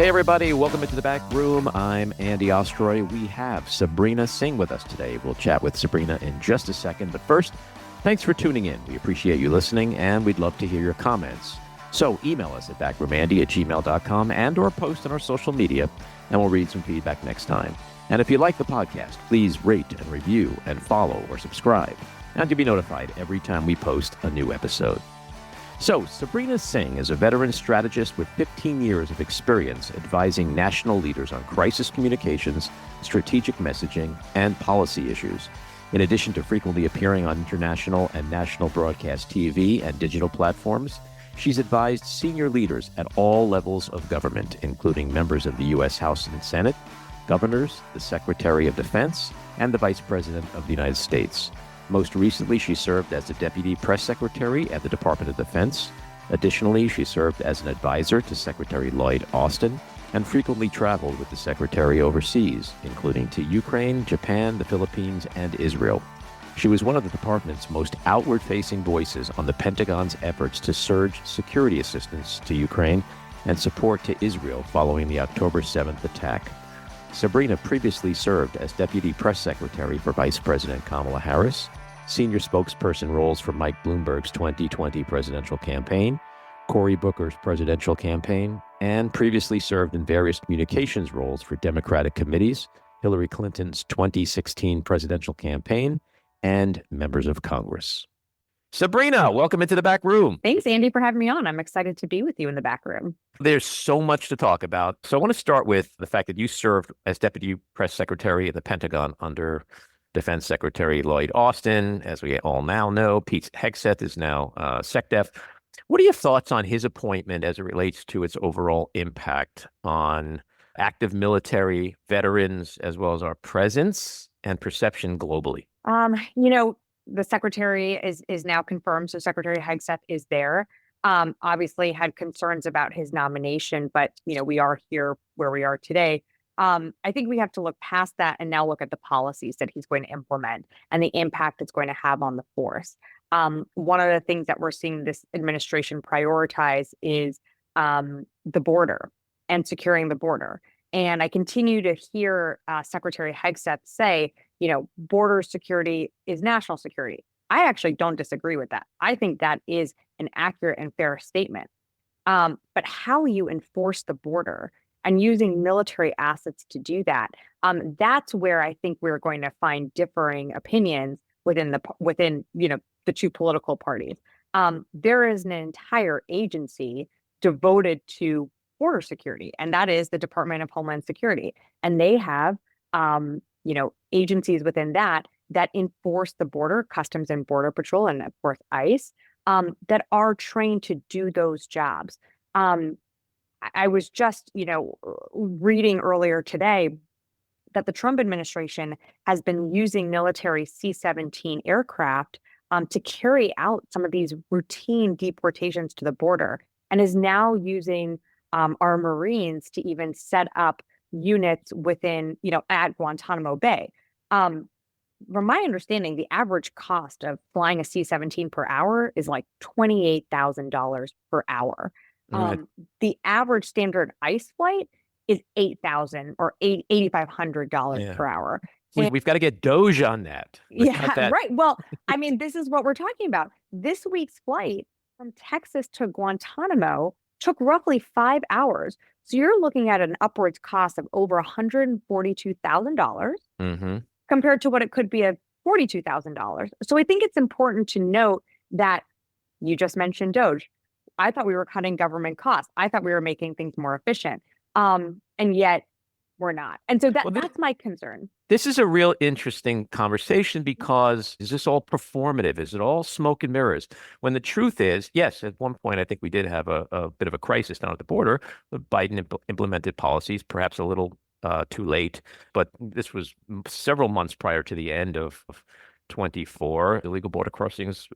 Hey, everybody. Welcome into the back room. I'm Andy Ostroy. We have Sabrina Singh with us today. We'll chat with Sabrina in just a second. But first, thanks for tuning in. We appreciate you listening, and we'd love to hear your comments. So email us at backroomandy@gmail.com and or post on our social media, and we'll read some feedback next time. And if you like the podcast, please rate and review and follow or subscribe. And you'll be notified every time we post a new episode. So, Sabrina Singh is a veteran strategist with 15 years of experience advising national leaders on crisis communications, strategic messaging, and policy issues. In addition to frequently appearing on international and national broadcast TV and digital platforms, she's advised senior leaders at all levels of government, including members of the U.S. House and Senate, governors, the Secretary of Defense, and the Vice President of the United States. Most recently, she served as the Deputy Press Secretary at the Department of Defense. Additionally, she served as an advisor to Secretary Lloyd Austin and frequently traveled with the Secretary overseas, including to Ukraine, Japan, the Philippines, and Israel. She was one of the department's most outward-facing voices on the Pentagon's efforts to surge security assistance to Ukraine and support to Israel following the October 7th attack. Sabrina previously served as Deputy Press Secretary for Vice President Kamala Harris, senior spokesperson roles for Mike Bloomberg's 2020 presidential campaign, Cory Booker's presidential campaign, and previously served in various communications roles for Democratic committees, Hillary Clinton's 2016 presidential campaign, and members of Congress. Sabrina, welcome into the back room. Thanks, Andy, for having me on. I'm excited to be with you in the back room. There's so much to talk about. So I want to start with the fact that you served as Deputy Press Secretary at the Pentagon under Defense Secretary Lloyd Austin. As we all now know, Pete Hegseth is now SecDef. What are your thoughts on his appointment as it relates to its overall impact on active military, veterans, as well as our presence and perception globally? The secretary is now confirmed, so Secretary Hegseth is there. Obviously had concerns about his nomination, but we are here where we are today. I think we have to look past that and now look at the policies that he's going to implement and the impact it's going to have on the force. One of the things that we're seeing this administration prioritize is the border and securing the border. And I continue to hear Secretary Hegseth say, border security is national security. I actually don't disagree with that. I think that is an accurate and fair statement. But how you enforce the border and using military assets to do that, that's where I think we're going to find differing opinions within the two political parties. There is an entire agency devoted to border security, and that is the Department of Homeland Security. And they have agencies within that enforce the border, Customs and Border Patrol, and of course ICE, that are trained to do those jobs. I was just, reading earlier today that the Trump administration has been using military C-17 aircraft to carry out some of these routine deportations to the border, and is now using our Marines to even set up units within, at Guantanamo Bay. From my understanding, the average cost of flying a C-17 per hour is like $28,000 per hour. Right. The average standard ICE flight is $8,000 or $8,500 per hour. We've got to get Doge on that. Right. Well, this is what we're talking about. This week's flight from Texas to Guantanamo took roughly 5 hours. So you're looking at an upwards cost of over $142,000 compared to what it could be at $42,000. So I think it's important to note that you just mentioned Doge. I thought we were cutting government costs. I thought we were making things more efficient. And yet we're not. And so that's my concern. This is a real interesting conversation because is this all performative? Is it all smoke and mirrors? When the truth is, yes, at one point, I think we did have a bit of a crisis down at the border. Biden implemented policies, perhaps a little too late, but this was several months prior to the end of 24. Illegal border crossings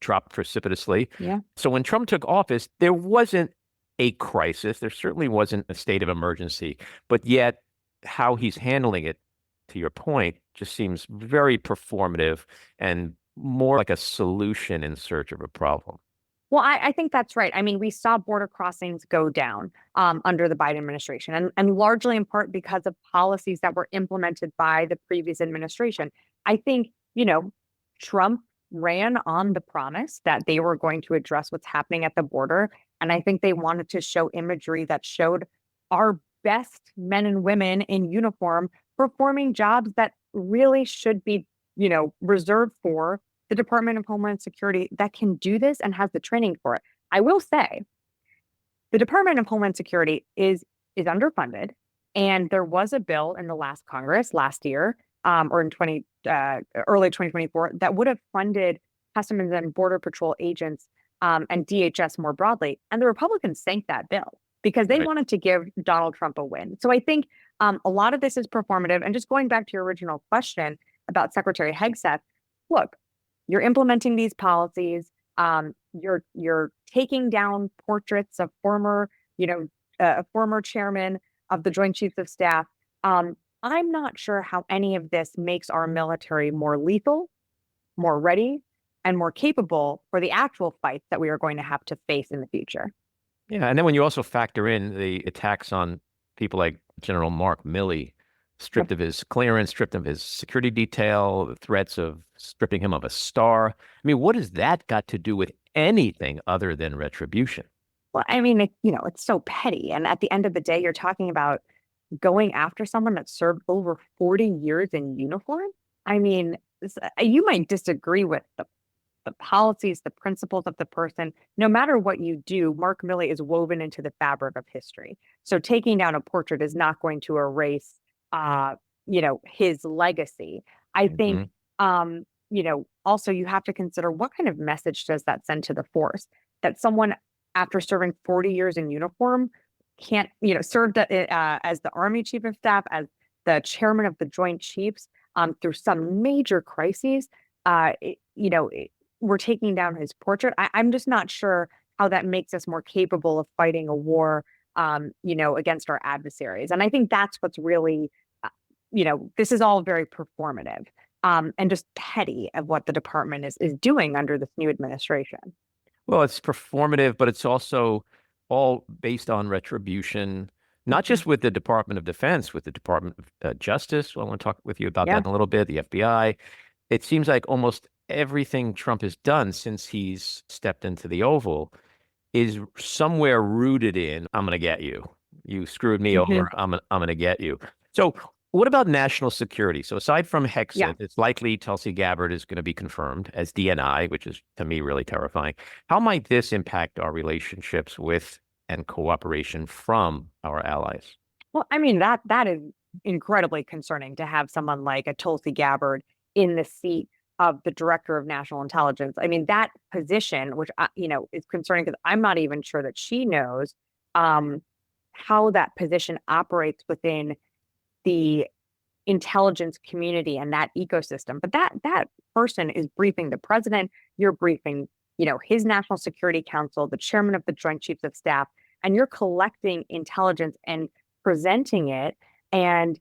dropped precipitously. Yeah. So when Trump took office, there wasn't a crisis. There certainly wasn't a state of emergency, but yet how he's handling it, to your point, just seems very performative and more like a solution in search of a problem. Well, I think that's right. I mean, we saw border crossings go down under the Biden administration, and largely in part because of policies that were implemented by the previous administration. I think, Trump ran on the promise that they were going to address what's happening at the border. And I think they wanted to show imagery that showed our best men and women in uniform performing jobs that really should be, reserved for the Department of Homeland Security that can do this and has the training for it. I will say the Department of Homeland Security is underfunded, and there was a bill in the last Congress last year, or in early 2024, that would have funded Customs and Border Patrol agents and DHS more broadly, and the Republicans sank that bill because they Right. wanted to give Donald Trump a win. So I think a lot of this is performative. And just going back to your original question about Secretary Hegseth, look, you're implementing these policies. You're taking down portraits of former chairman of the Joint Chiefs of Staff. I'm not sure how any of this makes our military more lethal, more ready, and more capable for the actual fights that we are going to have to face in the future. Yeah, and then when you also factor in the attacks on people like General Mark Milley, stripped of his clearance, stripped of his security detail, the threats of stripping him of a star. I mean, what has that got to do with anything other than retribution? Well, I mean, it's so petty. And at the end of the day, you're talking about going after someone that served over 40 years in uniform. I mean, you might disagree with the policies, the principles of the person. No matter what you do, Mark Milley is woven into the fabric of history. So taking down a portrait is not going to erase, his legacy. I think, Hmm. also you have to consider what kind of message does that send to the force that someone after serving 40 years in uniform can't, served as the Army Chief of Staff, as the chairman of the Joint Chiefs through some major crises. Uh, it- you know, it, we're taking down his portrait. I'm just not sure how that makes us more capable of fighting a war, against our adversaries. And I think that's what's really, this is all very performative and just petty of what the department is doing under this new administration. Well, it's performative, but it's also all based on retribution, not Mhm. just with the Department of Defense, with the Department of Justice. Well, I want to talk with you about that Yeah. in a little bit, the FBI. It seems like almost everything Trump has done since he's stepped into the Oval is somewhere rooted in, I'm going to get you. You screwed me Mhm. over. I'm going to get you. So what about national security? So aside from Yeah. Hexit, it's likely Tulsi Gabbard is going to be confirmed as DNI, which is to me really terrifying. How might this impact our relationships with and cooperation from our allies? Well, I mean, that is incredibly concerning to have someone like a Tulsi Gabbard in the seat of the director of national intelligence. I mean, that position, which is concerning because I'm not even sure that she knows um, how that position operates within the intelligence community and that ecosystem. But that person is briefing the president. You're briefing, his National Security Council, the chairman of the Joint Chiefs of Staff, and you're collecting intelligence and presenting it and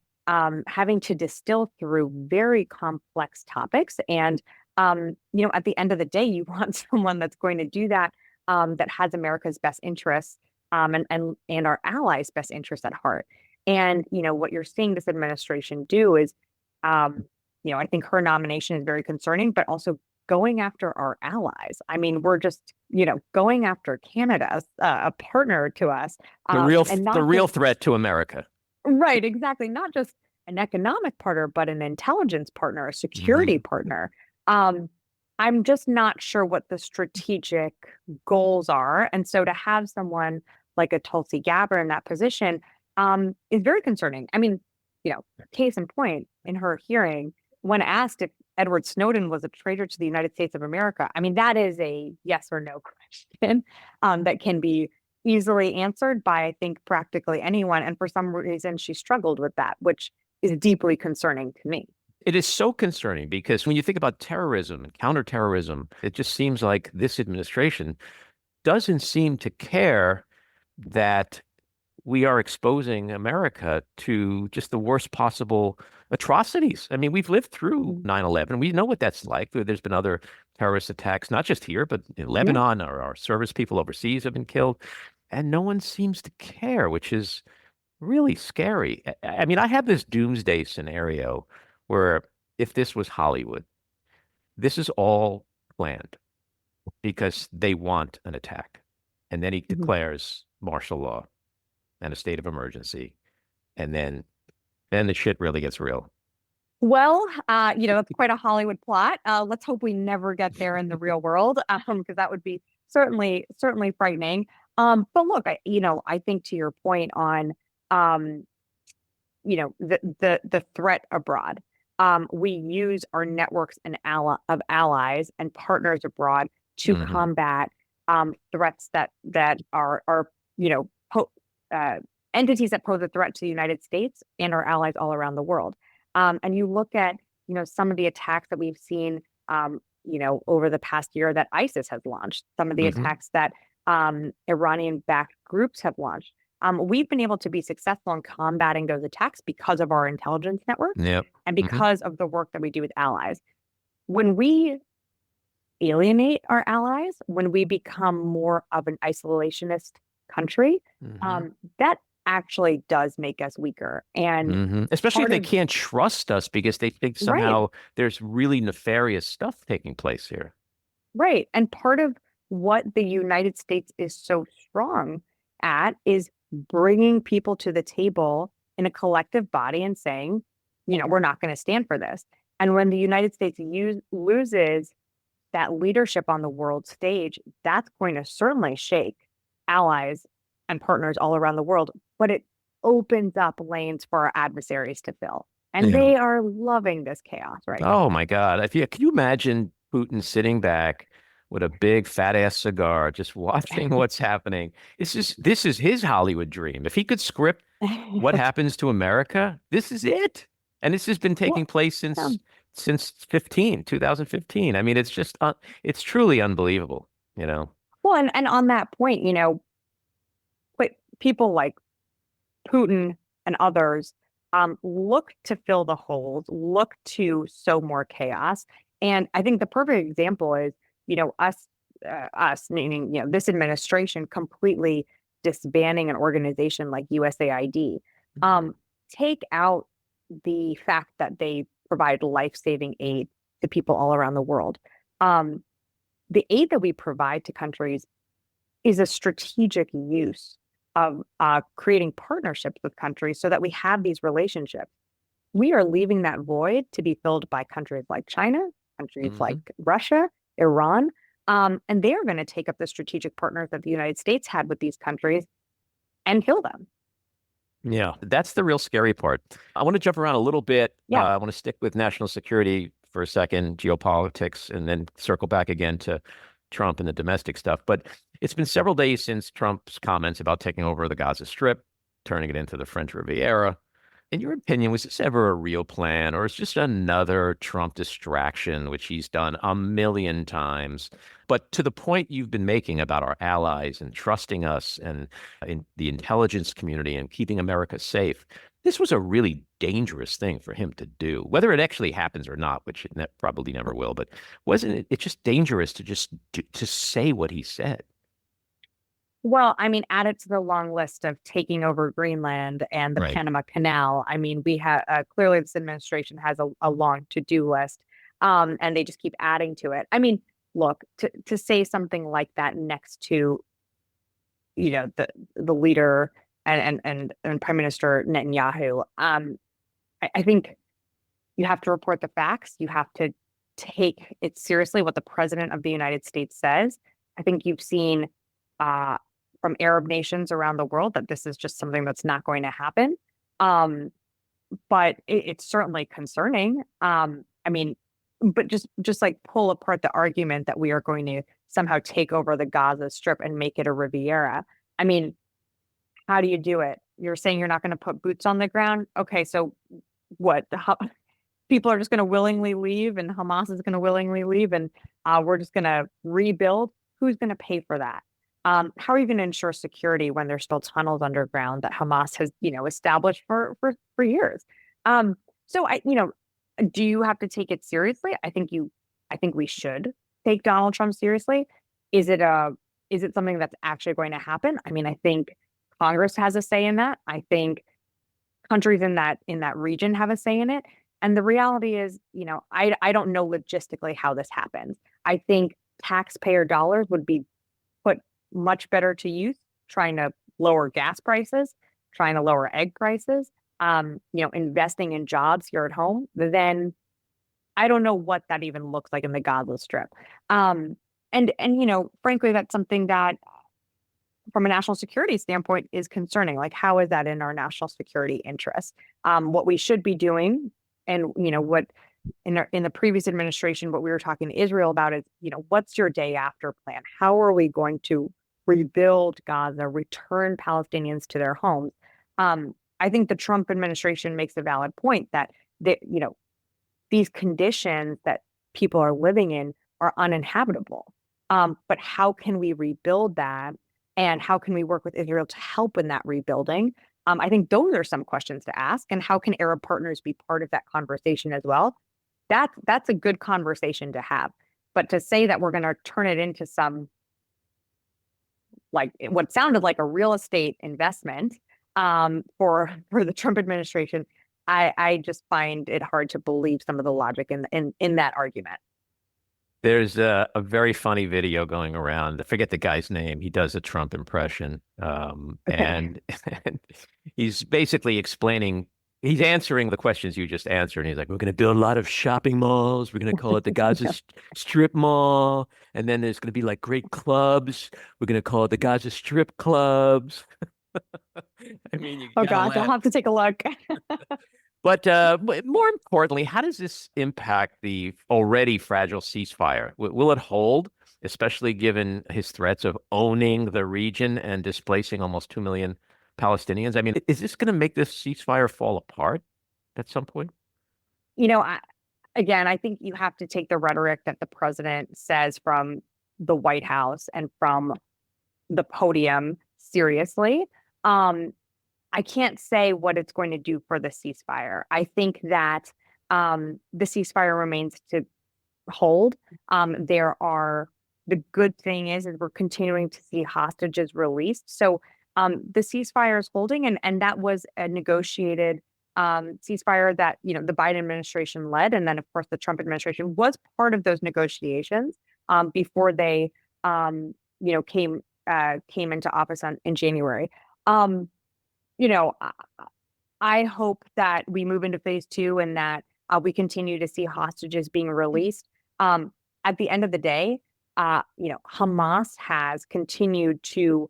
having to distill through very complex topics. And at the end of the day, you want someone that's going to do that that has America's best interests and our allies' best interests at heart. And, what you're seeing this administration do is, I think her nomination is very concerning, but also going after our allies. I mean, we're just, going after Canada, a partner to us, and The not real just, threat to America. right, exactly, not just an economic partner, but an intelligence partner, a security Mhm. partner. Um, I'm just not sure what the strategic goals are. And so to have someone like a Tulsi Gabbard in that position is very concerning. I mean, case in point, in her hearing, when asked if Edward Snowden was a traitor to the United States of America, I mean, that is a yes or no question that can be easily answered by, I think, practically anyone. And for some reason, she struggled with that, which is deeply concerning to me. It is so concerning because when you think about terrorism and counterterrorism, it just seems like this administration doesn't seem to care that we are exposing America to just the worst possible atrocities. I mean, we've lived through Mhm. 9/11. We know what that's like. There's been other terrorist attacks, not just here, but in Yeah. Lebanon. Our service people overseas have been killed, and no one seems to care, which is really scary. I mean, I have this doomsday scenario where if this was Hollywood, this is all planned because they want an attack. And then he Mhm. declares martial law and a state of emergency. And then the shit really gets real. Well, that's quite a Hollywood plot. Let's hope we never get there in the real world, because that would be certainly frightening. But look, I think to your point on, um, the threat abroad. We use our networks and of allies and partners abroad to Hmm. combat threats that are uh, entities that pose a threat to the United States and our allies all around the world. And you look at some of the attacks that we've seen over the past year that ISIS has launched, some of the Hmm. attacks that Iranian-backed groups have launched. We've been able to be successful in combating those attacks because of our intelligence networks Yep. and Hmm. because of the work that we do with allies. When we alienate our allies, when we become more of an isolationist country, Hmm. that actually does make us weaker. And Especially if part they of can't trust us because they think right, somehow there's really nefarious stuff taking place here. right. And part of what the United States is so strong at is bringing people to the table in a collective body and saying, we're not going to stand for this. And when the United States loses that leadership on the world stage, that's going to certainly shake allies and partners all around the world. But it opens up lanes for our adversaries to fill. And Yeah. they are loving this chaos right now. Oh my God. Can you imagine Putin sitting back with a big fat ass cigar, just watching what's happening? This is his Hollywood dream. If he could script what happens to America, this is it. And this has been Well, taking place yeah. since 2015. I mean, it's truly unbelievable, you know. Well, and on that point, but people like Putin and others look to fill the holes, look to sow more chaos. And I think the perfect example is, us meaning, this administration completely disbanding an organization like USAID. Mhm. Um, Take out the fact that they provide life-saving aid to people all around the world. Um, the aid that we provide to countries is a strategic use of creating partnerships with countries so that we have these relationships. We are leaving that void to be filled by countries like China, countries like Mhm. Russia, Iran, and they're going to take up the strategic partners that the United States had with these countries and kill them. Yeah, that's the real scary part. I want to jump around a little bit. Yeah. I want to stick with national security for a second, geopolitics, and then circle back again to Trump and the domestic stuff. But it's been several days since Trump's comments about taking over the Gaza Strip, turning it into the French Riviera. In your opinion, was this ever a real plan, or is just another Trump distraction, which he's done a million times? But to the point you've been making about our allies and trusting us and in the intelligence community and keeping America safe, this was a really dangerous thing for him to do. Whether it actually happens or not, which it probably never will, but wasn't it? It's just dangerous to to say what he said. Well, I mean, add it to the long list of taking over Greenland and the Right. Panama Canal. I mean, we have clearly this administration has a long to-do list, and they just keep adding to it. I mean, look, to say something like that next to the leader and Prime Minister Netanyahu, I think you have to report the facts. You have to take it seriously what the president of the United States says. I think you've seen uh, from Arab nations around the world that this is just something that's not going to happen. Um, but it's certainly concerning. I mean, but just like pull apart the argument that we are going to somehow take over the Gaza Strip and make it a Riviera. I mean, how do you do it? You're saying you're not going to put boots on the ground. Okay, so what? People are just going to willingly leave and Hamas is going to willingly leave and we're just going to rebuild. Who's going to pay for that? How are you going to ensure security when there's still tunnels underground that Hamas has, established for years? Um, So do you have to take it seriously? I think we should take Donald Trump seriously. Is it is it something that's actually going to happen? I mean, I think Congress has a say in that. I think countries in that region have a say in it. And the reality is, I don't know logistically how this happens. I think taxpayer dollars would be put much better to use trying to lower gas prices, trying to lower egg prices, investing in jobs here at home, then I don't know what that even looks like in the Gaza Strip. And frankly, that's something that from a national security standpoint is concerning. Like, how is that in our national security interest? What we should be doing, and what in the previous administration, what we were talking to Israel about is, what's your day after plan? How are we going to rebuild Gaza, return Palestinians to their homes? I think the Trump administration makes a valid point that these conditions that people are living in are uninhabitable. But how can we rebuild that? And how can we work with Israel to help in that rebuilding? I think those are some questions to ask. And how can Arab partners be part of that conversation as well? That's a good conversation to have. But to say that we're going to turn it into some like what sounded like a real estate investment for the Trump administration, I just find it hard to believe some of the logic in that argument. There's a very funny video going around. I forget the guy's name. He does a Trump impression. Okay. And he's basically explaining, he's answering the questions you just answered. And he's like, we're going to build a lot of shopping malls. We're going to call it the Gaza Strip Mall. And then there's going to be like great clubs. We're going to call it the Gaza Strip Clubs. I mean, you Oh gotta gosh, I'll laugh. have to take a look. But more importantly, how does this impact the already fragile ceasefire? Will it hold, especially given his threats of owning the region and displacing almost 2 million Palestinians? I mean, is this going to make this ceasefire fall apart at some point? You know, I, Again, I think you have to take the rhetoric that the president says from the White House and from the podium seriously. Um, I can't say what it's going to do for the ceasefire. I think that the ceasefire remains to hold. The good thing is we're continuing to see hostages released. So the ceasefire is holding, and that was a negotiated ceasefire that the Biden administration led, and then of course the Trump administration was part of those negotiations before they came into office in January. Um, you know, I, I hope that we move into phase two and that we continue to see hostages being released. Um, at the end of the day, Hamas has continued to,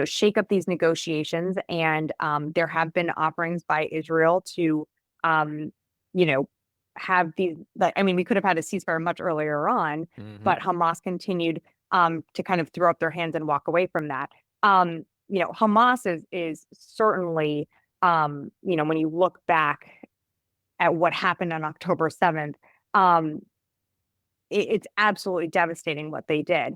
shake up these negotiations, and there have been offerings by Israel to, um, you know, have these. Like, I mean, we could have had a ceasefire much earlier on, Hmm. but Hamas continued to kind of throw up their hands and walk away from that. Hamas is certainly, when you look back at what happened on October 7th, um, it's absolutely devastating what they did.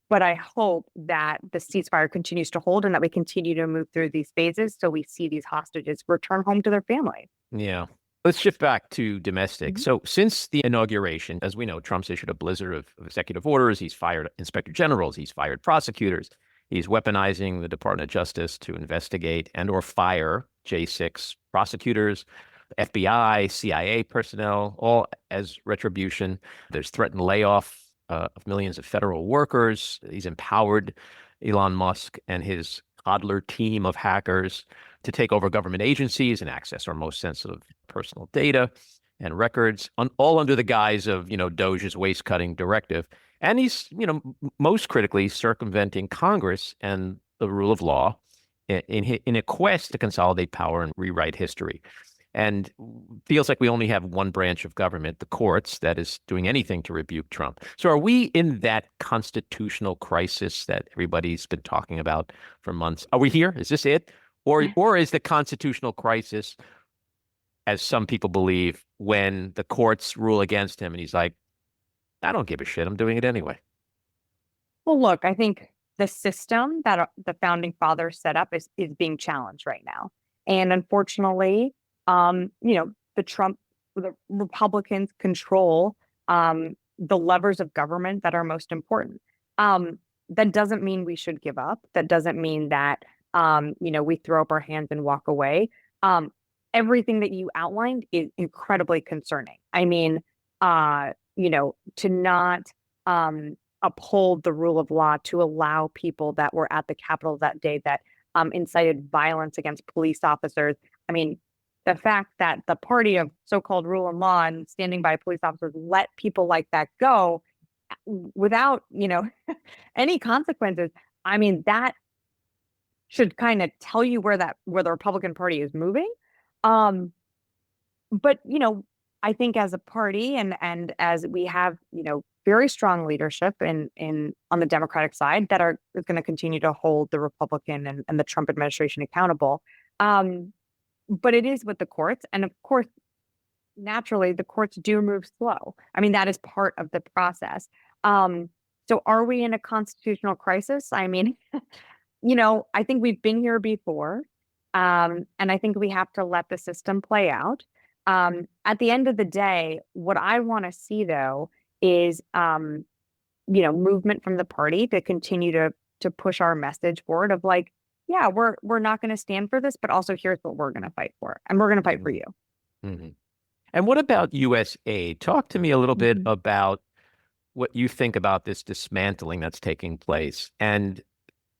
But I hope that the ceasefire continues to hold and that we continue to move through these phases so we see these hostages return home to their families. Yeah. Let's shift back to domestic. Mhm. So, since the inauguration, as we know, Trump's issued a blizzard of executive orders. He's fired inspector generals. He's fired prosecutors. He's weaponizing the Department of Justice to investigate and or fire J6 prosecutors, FBI, CIA personnel, all as retribution. There's threatened layoff of millions of federal workers. He's empowered Elon Musk and his toddler team of hackers to take over government agencies and access our most sensitive personal data and records, all under the guise of, Doge's waste cutting directive. And he's, most critically circumventing Congress and the rule of law in a quest to consolidate power and rewrite history. And feels like we only have one branch of government, the courts, that is doing anything to rebuke Trump. So are we in that constitutional crisis that everybody's been talking about for months? Are we here? Is this it? Or is the constitutional crisis, as some people believe, when the courts rule against him and he's like, I don't give a shit. I'm doing it anyway. Well, look, I think the system that the founding fathers set up is being challenged right now. And unfortunately, The Republicans control the levers of government that are most important. That doesn't mean we should give up. That doesn't mean that we throw up our hands and walk away. Um, Everything that you outlined is incredibly concerning. I mean, to not uphold the rule of law, to allow people that were at the Capitol that day that incited violence against police officers. I mean, the fact that the party of so-called rule and law and standing by police officers let people like that go without, any consequences. I mean, that should kind of tell you where the Republican Party is moving. Um, but I think as a party and as we have, very strong leadership in on the Democratic side that are going to continue to hold the Republican and the Trump administration accountable. But it is with the courts. And of course, naturally, the courts do move slow. I mean, that is part of the process. So are we in a constitutional crisis? I mean, I think we've been here before. And I think we have to let the system play out. At the end of the day, what I want to see, though, is, movement from the party to continue to push our message forward of like, yeah, we're not going to stand for this, but also here's what we're going to fight for, and we're going to fight for you. Mm-hmm. And what about U.S. aid? Talk to me a little bit about what you think about this dismantling that's taking place, and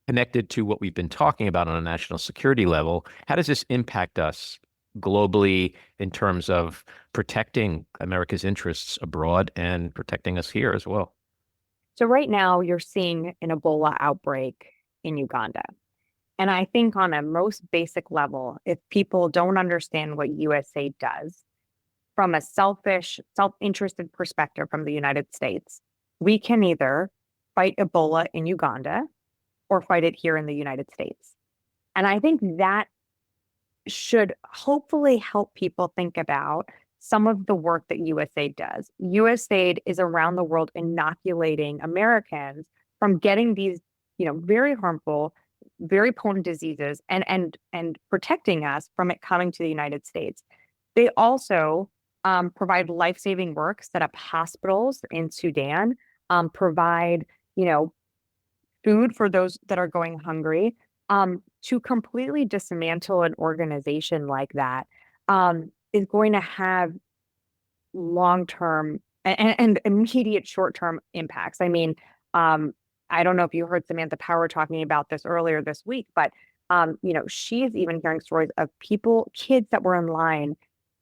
connected to what we've been talking about on a national security level. How does this impact us globally in terms of protecting America's interests abroad and protecting us here as well? So right now you're seeing an Ebola outbreak in Uganda. And I think on a most basic level, if people don't understand what USA does from a selfish, self-interested perspective from the United States, we can either fight Ebola in Uganda or fight it here in the United States. And I think that should hopefully help people think about some of the work that USAID does. USAID is around the world inoculating Americans from getting these, very harmful, very potent diseases and protecting us from it coming to the United States. They also provide life-saving work, set up hospitals in Sudan, provide, food for those that are going hungry. To completely dismantle an organization like that is going to have long-term and immediate short-term impacts. I mean, I don't know if you heard Samantha Power talking about this earlier this week, but she's even hearing stories of kids that were in line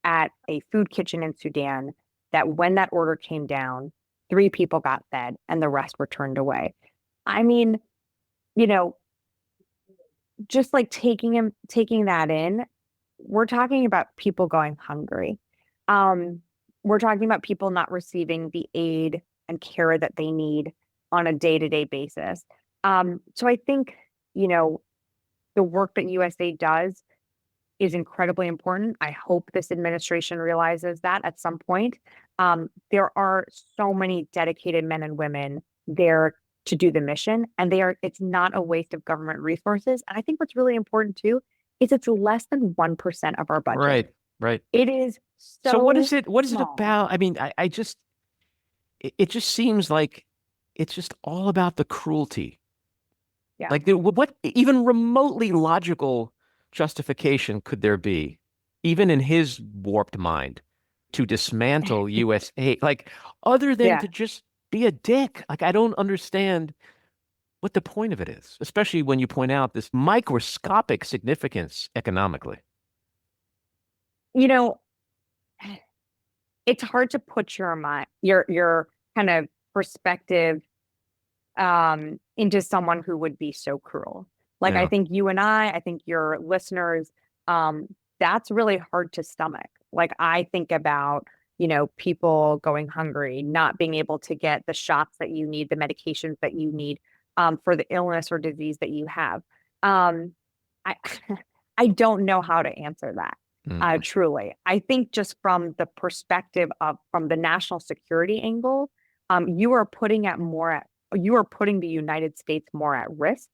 at a food kitchen in Sudan that when that order came down, 3 people got fed and the rest were turned away. I mean, just like taking that in, we're talking about people going hungry. We're talking about people not receiving the aid and care that they need on a day-to-day basis. So I think, the work that USA does is incredibly important. I hope this administration realizes that at some point. There are so many dedicated men and women there to do the mission, and it's not a waste of government resources. And I think what's really important too is it's less than 1% of our budget. Right. It is So what is it small. about? I mean, it just seems like it's just all about the cruelty. Yeah. Like what even remotely logical justification could there be, even in his warped mind, to dismantle USA, like other than Yeah. to just be a dick? Like I don't understand what the point of it is, especially when you point out this microscopic significance economically. You know, it's hard to put your kind of perspective into someone who would be so cruel. Like I Yeah. think you and I think your listeners, that's really hard to stomach. Like I think about, people going hungry, not being able to get the shots that you need, the medications that you need for the illness or disease that you have. Um, I I don't know how to answer that. Mm. Truly, I think just from the perspective of from the national security angle, you are putting the United States more at risk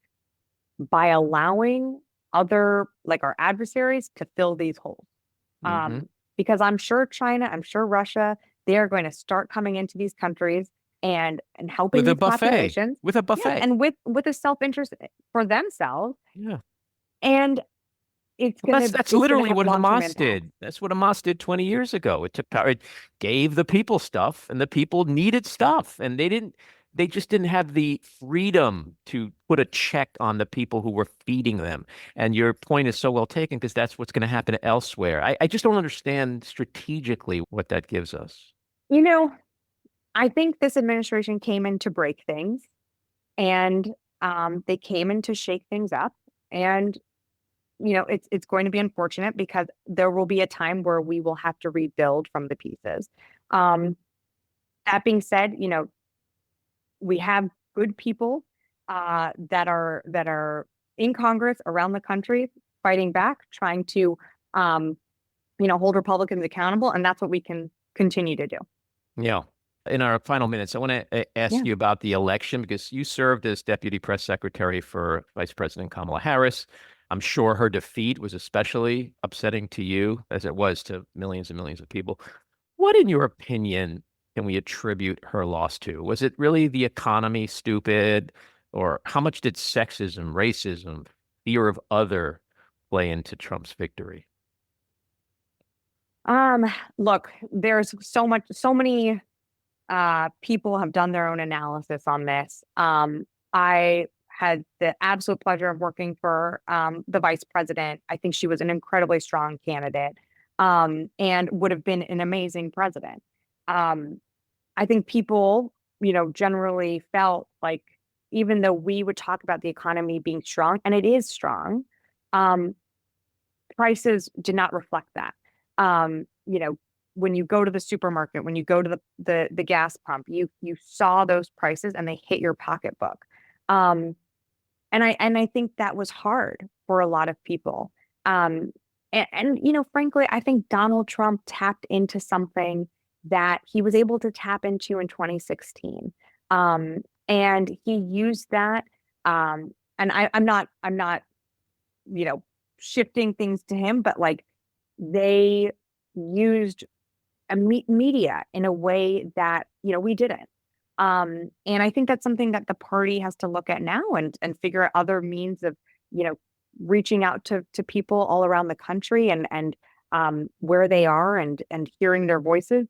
by allowing other, like our adversaries, to fill these holes. Hmm. Because I'm sure China, I'm sure Russia, they are going to start coming into these countries and helping With a these buffet, populations. with a Yeah, buffet. and with a self-interest for themselves, Yeah. and Well, that's it's gonna literally have what long-term Hamas impacts. did. That's what Hamas did 20 years ago. It took power. It gave the people stuff, and the people needed stuff, and they just didn't have the freedom to put a check on the people who were feeding them. And your point is so well taken because that's what's going to happen elsewhere. I just don't understand strategically what that gives us. You know, I think this administration came in to break things, and they came in to shake things up. And it's going to be unfortunate because there will be a time where we will have to rebuild from the pieces. Um, that being said, we have good people that are in Congress around the country fighting back, trying to um, hold Republicans accountable, and that's what we can continue to do. Yeah. In our final minutes, I want to ask Yeah. you about the election because you served as deputy press secretary for Vice President Kamala Harris. I'm sure her defeat was especially upsetting to you, as it was to millions and millions of people. What, in your opinion, can we attribute her loss to? Was it really the economy, stupid, or how much did sexism, racism, fear of other play into Trump's victory? Um, Look, there's so many people have done their own analysis on this. I had the absolute pleasure of working for the vice president. I think she was an incredibly strong candidate, and would have been an amazing president. Um, I think people, generally felt like even though we would talk about the economy being strong, and it is strong, um, prices did not reflect that. When you go to the supermarket, when you go to the gas pump, you saw those prices and they hit your pocketbook. Um, and I think that was hard for a lot of people. And frankly, I think Donald Trump tapped into something that he was able to tap into in 2016. And he used that. And I'm not, you know, shifting things to him, but like they used media in a way that we didn't. And I think that's something that the party has to look at now and figure out other means of you know reaching out to people all around the country and where they are and hearing their voices.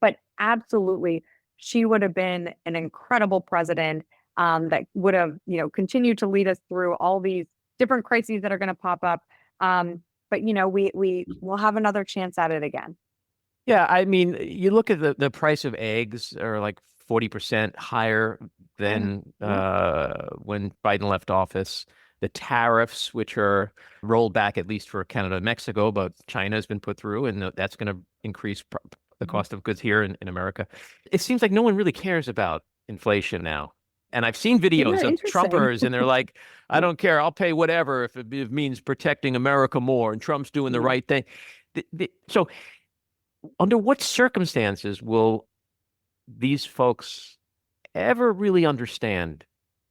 But absolutely, she would have been an incredible president, that would have continued to lead us through all these different crises that are going to pop up. But we will have another chance at it again. Yeah, I mean, you look at the price of eggs are like 40% higher Yeah. than Yeah. when Biden left office. The tariffs, which are rolled back at least for Canada and Mexico, but China has been put through, and that's going to increase the Mhm. cost of goods here in America. It seems like no one really cares about inflation now. And I've seen videos Yeah, of interesting. Trumpers, and they're like, I don't care. I'll pay whatever if it means protecting America more, and Trump's doing the Yeah. right thing. So under what circumstances will these folks ever really understand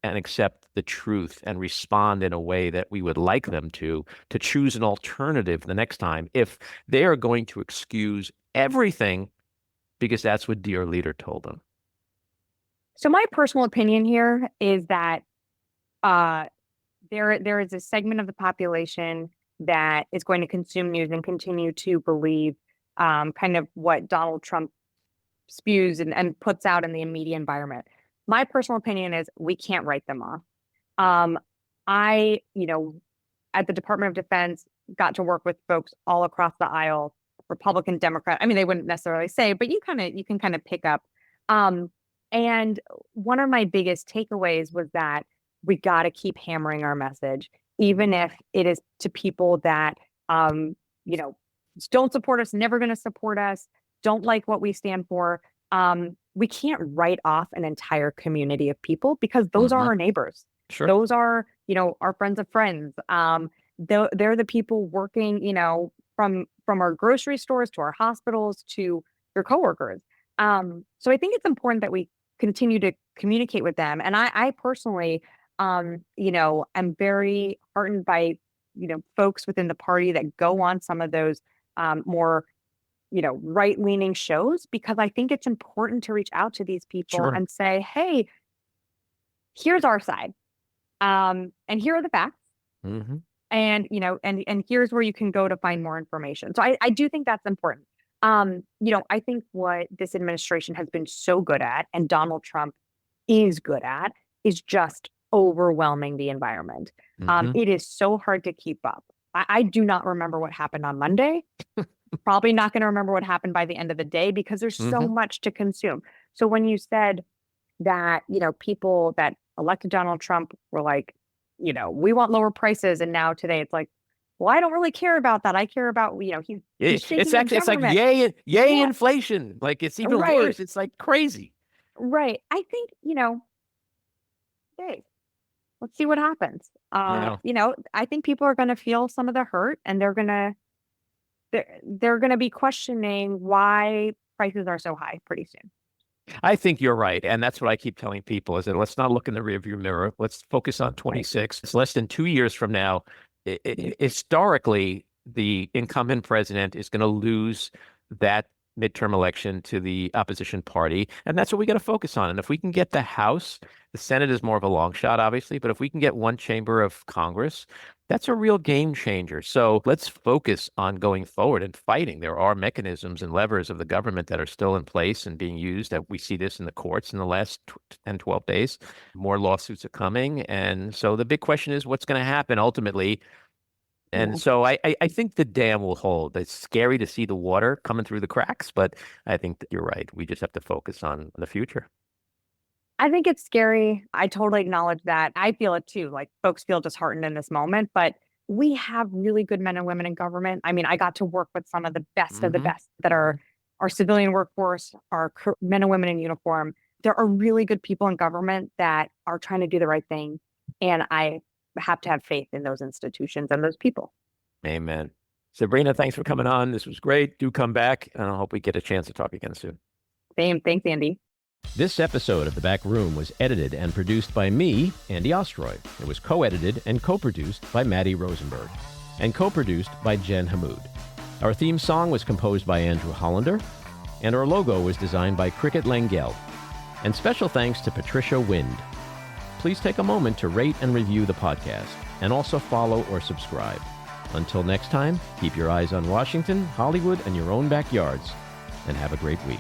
and accept the truth and respond in a way that we would like them to choose an alternative the next time if they are going to excuse everything because that's what dear leader told them? So my personal opinion here is that uh, there is a segment of the population that is going to consume news and continue to believe kind of what Donald Trump spews and puts out in the media environment. My personal opinion is we can't write them off. Um, I at the Department of Defense, got to work with folks all across the aisle, Republican, Democrat. I mean, they wouldn't necessarily say, but you can kind of pick up. Um, and one of my biggest takeaways was that we got to keep hammering our message, even if it is to people that you know don't support us, never going to support us, don't like what we stand for. We can't write off an entire community of people because those are Hmm. our neighbors. Sure. Those are, our friends of friends. They're the people working, from our grocery stores to our hospitals to your coworkers. So I think it's important that we continue to communicate with them. And I personally, am very heartened by, folks within the party that go on some of those more, right-leaning shows, because I think it's important to reach out to these people Sure. and say, hey, here's our side. And here are the facts. Mm-hmm. And, and here's where you can go to find more information. So I do think that's important. I think what this administration has been so good at, and Donald Trump is good at, is just overwhelming the environment. Mm-hmm. It is so hard to keep up. I do not remember what happened on Monday. Probably not going to remember what happened by the end of the day, because there's so Mm-hmm. much to consume. So when you said that, people that elected Donald Trump were like, we want lower prices. And now today it's like, well, I don't really care about that. I care about, he's It's shaking the actually, it's like government. yay Yeah, inflation. Like it's even right, worse. It's like crazy. right. I think, hey, let's see what happens. Yeah. I think people are going to feel some of the hurt, and they're going to be questioning why prices are so high pretty soon. I think you're right. And that's what I keep telling people is that let's not look in the rearview mirror. Let's focus on Right. 26. It's less than 2 years from now. Historically, the incumbent president is going to lose that midterm election to the opposition party. And that's what we got to focus on. And if we can get the House, the Senate is more of a long shot, obviously, but if we can get one chamber of Congress, that's a real game changer. So let's focus on going forward and fighting. There are mechanisms and levers of the government that are still in place and being used. That we see this in the courts in the last 10, 12 days. More lawsuits are coming. And so the big question is what's going to happen ultimately. Yeah. And so I think the dam will hold. It's scary to see the water coming through the cracks, but I think that you're right. We just have to focus on the future. I think it's scary. I totally acknowledge that. I feel it too. Like, folks feel disheartened in this moment, but we have really good men and women in government. I mean, I got to work with some of the best of the Hmm. best that are our civilian workforce, our men and women in uniform. There are really good people in government that are trying to do the right thing. And I have to have faith in those institutions and those people. Amen. Sabrina, thanks for coming on. This was great. Do come back, and I hope we get a chance to talk again soon. Same. Thanks, Andy. This episode of The Back Room was edited and produced by me, Andy Ostroy. It was co-edited and co-produced by Maddie Rosenberg and co-produced by Jen Hammoud. Our theme song was composed by Andrew Hollander, and our logo was designed by Cricket Langell. And special thanks to Patricia Wind. Please take a moment to rate and review the podcast, and also follow or subscribe. Until next time, keep your eyes on Washington, Hollywood, and your own backyards, and have a great week.